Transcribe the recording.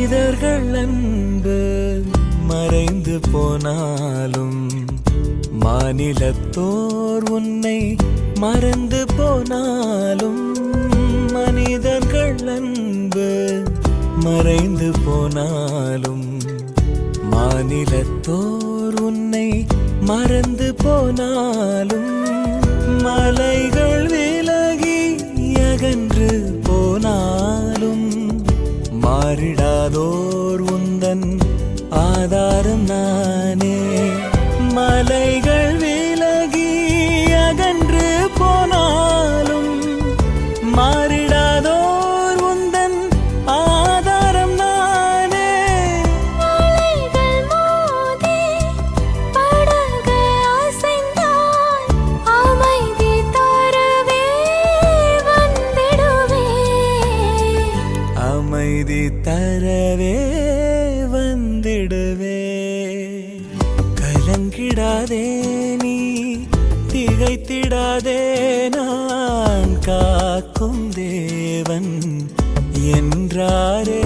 இதர்கள் அன்பு மறைந்து போனாலும் மாநிலத்தோர் உன்னை மறந்து போனாலும் மனிதர்கள் அன்பு மறைந்து போனாலும் மாநிலத்தோர் உன்னை மறந்து போனாலும் மலைகள் விலகி அகன்று போனாலும் மாறிடாதோர் உந்தன் ஆதாரம் நானே. மலைகள் விலகி அகன்று போனாலும் மாறிடாதோர் உந்தன் ஆதாரம் நானே. மலைகள் மோதி படகு அசைந்தால் அமைதி தரவே வந்திடுவே. அமைதி தரவே வந்திடுவே. கலங்கிடாதே நீ திகைத்திடாதே, நான் காக்கும் தேவன் என்றாரே.